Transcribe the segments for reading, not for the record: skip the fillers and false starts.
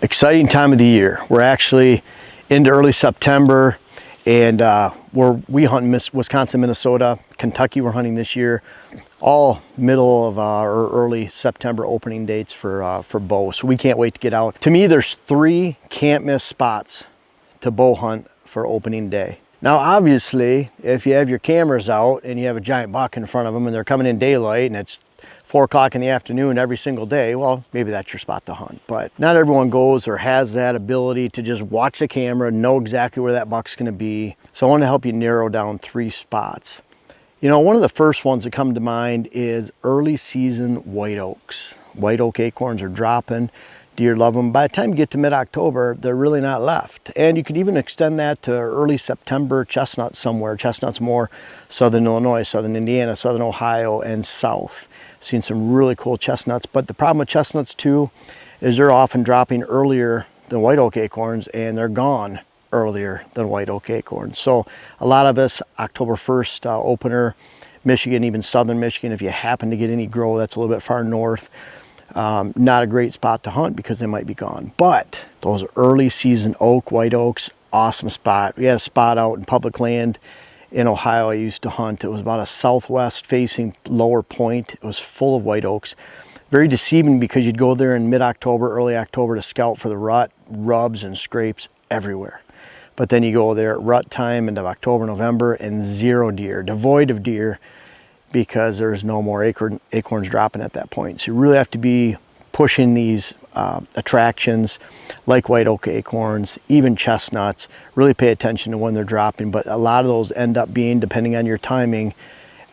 Exciting time of the year. We're actually into early September, and we hunt in Wisconsin, Minnesota, Kentucky. We're hunting this year, all middle of or early September opening dates for bow. So we can't wait to get out. To me, there's 3 can't miss spots to bow hunt for opening day. Now, obviously, if you have your cameras out and you have a giant buck in front of them and they're coming in daylight and it's 4 o'clock in the afternoon every single day, well, maybe that's your spot to hunt. But not everyone goes or has that ability to just watch the camera, know exactly where that buck's gonna be. So I want to help you narrow down 3 spots. You know, one of the first ones that come to mind is early season white oaks. White oak acorns are dropping. Deer love them. By the time you get to mid-October, they're really not left. And you could even extend that to early September chestnuts somewhere. Chestnuts more southern Illinois, southern Indiana, southern Ohio, and south. Seen some really cool chestnuts, but the problem with chestnuts too is they're often dropping earlier than white oak acorns, and they're gone earlier than white oak acorns. So a lot of us, October 1st opener, Michigan, even southern Michigan, if you happen to get any grow that's a little bit far north, not a great spot to hunt because they might be gone. But those early season oak, white oaks, awesome spot. We had a spot out in public land in Ohio I used to hunt. It was about a southwest facing lower point. It was full of white oaks. Very deceiving because you'd go there in mid-October, early October to scout for the rut, rubs and scrapes everywhere. But then you go there at rut time into October, November, and 0 deer, devoid of deer, because there's no more acorns dropping at that point. So you really have to be pushing these attractions like white oak acorns, even chestnuts. Really pay attention to when they're dropping, but a lot of those end up being, depending on your timing,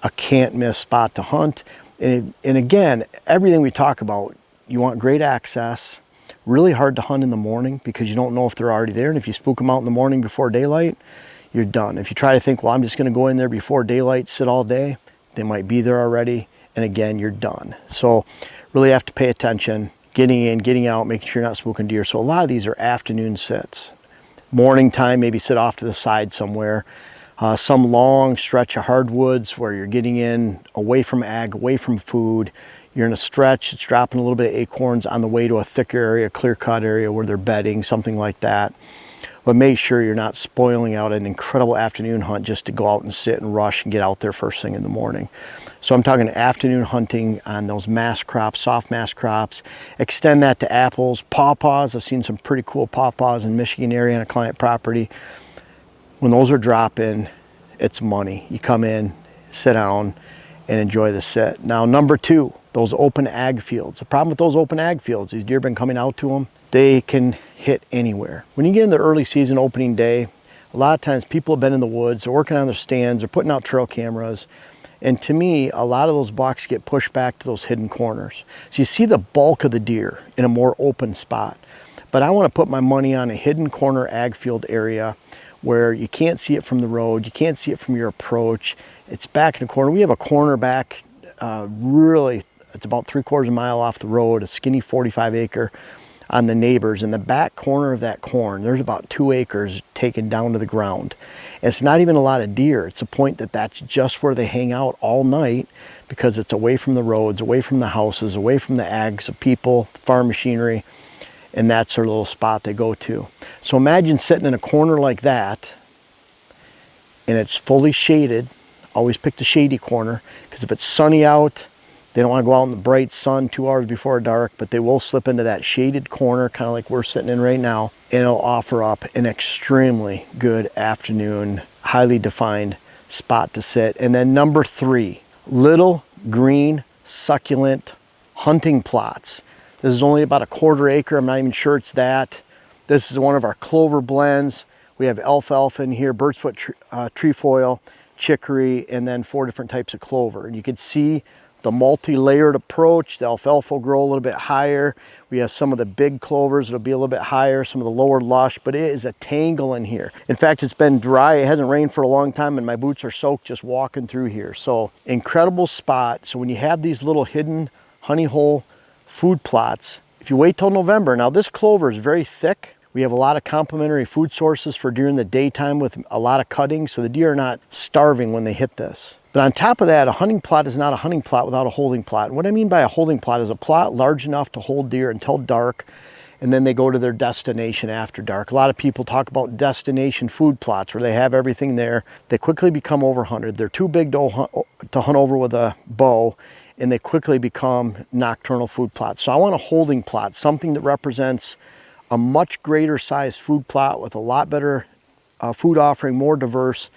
a can't miss spot to hunt. And again, everything we talk about, you want great access, really hard to hunt in the morning because you don't know if they're already there. And if you spook them out in the morning before daylight, you're done. If you try to think, well, I'm just gonna go in there before daylight, sit all day, they might be there already, and again, you're done. So really have to pay attention, getting in, getting out, making sure you're not spooking deer. So a lot of these are afternoon sits. Morning time, maybe sit off to the side somewhere. Some long stretch of hardwoods where you're getting in away from ag, away from food. You're in a stretch, it's dropping a little bit of acorns on the way to a thicker area, clear cut area where they're bedding, something like that. But make sure you're not spoiling out an incredible afternoon hunt just to go out and sit and rush and get out there first thing in the morning. So I'm talking afternoon hunting on those mast crops, soft mast crops. Extend that to apples, pawpaws. I've seen some pretty cool pawpaws in Michigan area on a client property. When those are dropping, it's money. You come in, sit down, and enjoy the sit. Now, number 2, those open ag fields. The problem with those open ag fields, these deer have been coming out to them, they can hit anywhere. When you get in the early season opening day, a lot of times people have been in the woods, they're working on their stands, they're putting out trail cameras, and to me, a lot of those bucks get pushed back to those hidden corners. So you see the bulk of the deer in a more open spot. But I want to put my money on a hidden corner ag field area where you can't see it from the road, you can't see it from your approach. It's back in the corner. We have a corner back, really, it's about 3/4 mile off the road, a skinny 45 acre on the neighbors. In the back corner of that corn, there's about 2 acres taken down to the ground. And it's not even a lot of deer. It's a point that that's just where they hang out all night because it's away from the roads, away from the houses, away from the ags of people, farm machinery, and that's their little spot they go to. So imagine sitting in a corner like that, and it's fully shaded. Always pick the shady corner, because if it's sunny out, they don't want to go out in the bright sun 2 hours before dark, but they will slip into that shaded corner, kind of like we're sitting in right now, and it'll offer up an extremely good afternoon, highly defined spot to sit. And then number 3, little green succulent hunting plots. This is only about a 1/4 acre. I'm not even sure it's that. This is one of our clover blends. We have alfalfa in here, birchfoot trefoil, chicory, and then 4 different types of clover. And you can see the multi-layered approach. The alfalfa will grow a little bit higher. We have some of the big clovers that'll be a little bit higher, some of the lower lush, but it is a tangle in here. In fact, it's been dry. It hasn't rained for a long time, and my boots are soaked just walking through here. So incredible spot. So when you have these little hidden honey hole food plots, if you wait till November, now this clover is very thick. We have a lot of complementary food sources for during the daytime with a lot of cutting, so the deer are not starving when they hit this. But on top of that, a hunting plot is not a hunting plot without a holding plot. And what I mean by a holding plot is a plot large enough to hold deer until dark and then they go to their destination after dark. A lot of people talk about destination food plots where they have everything there. They quickly become overhunted. They're too big to hunt over with a bow, and they quickly become nocturnal food plots. So I want a holding plot, something that represents a much greater size food plot with a lot better food offering, more diverse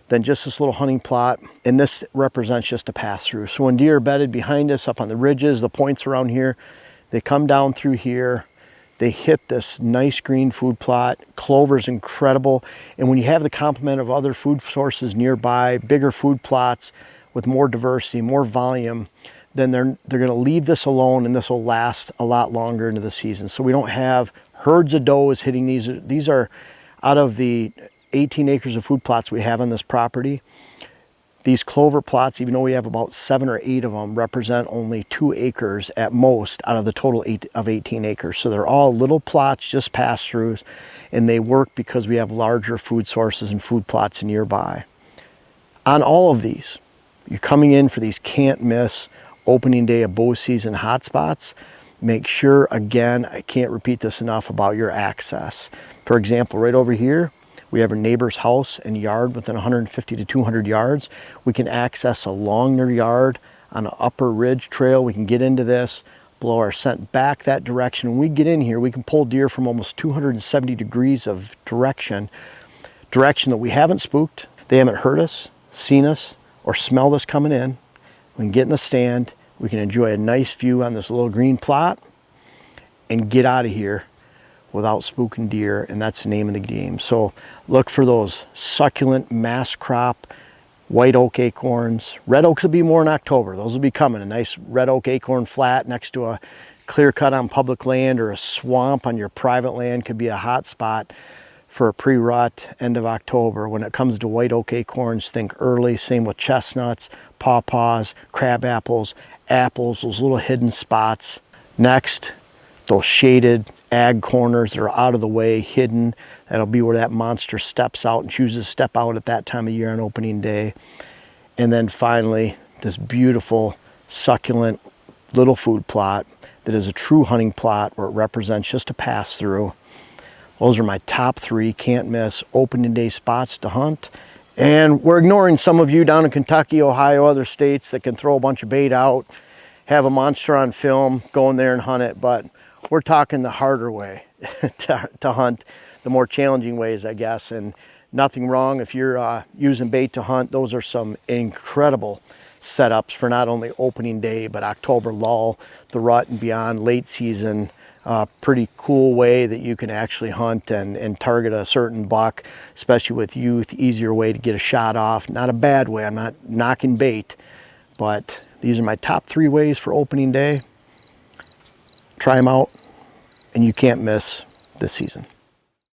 than just this little hunting plot. And this represents just a pass through. So when deer are bedded behind us up on the ridges, the points around here, they come down through here. They hit this nice green food plot. Clover's incredible. And when you have the complement of other food sources nearby, bigger food plots with more diversity, more volume, then they're going to leave this alone, and this will last a lot longer into the season. So we don't have herds of does hitting these. These are out of the 18 acres of food plots we have on this property. These clover plots, even though we have about 7 or 8 of them, represent only 2 acres at most out of the total 18 acres. So they're all little plots, just pass-throughs, and they work because we have larger food sources and food plots nearby. On all of these, you're coming in for these can't miss opening day of bow season hotspots. Make sure, again, I can't repeat this enough about your access. For example, right over here, we have a neighbor's house and yard within 150 to 200 yards. We can access along their yard on an upper ridge trail. We can get into this, blow our scent back that direction. When we get in here, we can pull deer from almost 270 degrees of direction that we haven't spooked. They haven't heard us, seen us, or smelled us coming in. We can get in the stand. We can enjoy a nice view on this little green plot and get out of here without spooking deer, and that's the name of the game. So look for those succulent mast crop white oak acorns. Red oaks will be more in October. Those will be coming. A nice red oak acorn flat next to a clear cut on public land or a swamp on your private land could be a hot spot for a pre-rut end of October. When it comes to white oak acorns, think early. Same with chestnuts, pawpaws, crab apples, those little hidden spots. Next, those shaded ag corners that are out of the way, hidden. That'll be where that monster steps out and chooses to step out at that time of year on opening day. And then finally, this beautiful, succulent little food plot that is a true hunting plot where it represents just a pass through. Those are my top 3 can't miss opening day spots to hunt. And we're ignoring some of you down in Kentucky, Ohio, other states that can throw a bunch of bait out, have a monster on film, go in there and hunt it. But we're talking the harder way to hunt, the more challenging ways, I guess. And nothing wrong if you're using bait to hunt. Those are some incredible setups for not only opening day, but October lull, the rut and beyond, late season. Pretty cool way that you can actually hunt and target a certain buck, especially with youth. Easier way to get a shot off. Not a bad way. I'm not knocking bait, but these are my top 3 ways for opening day. Try them out, and you can't miss this season.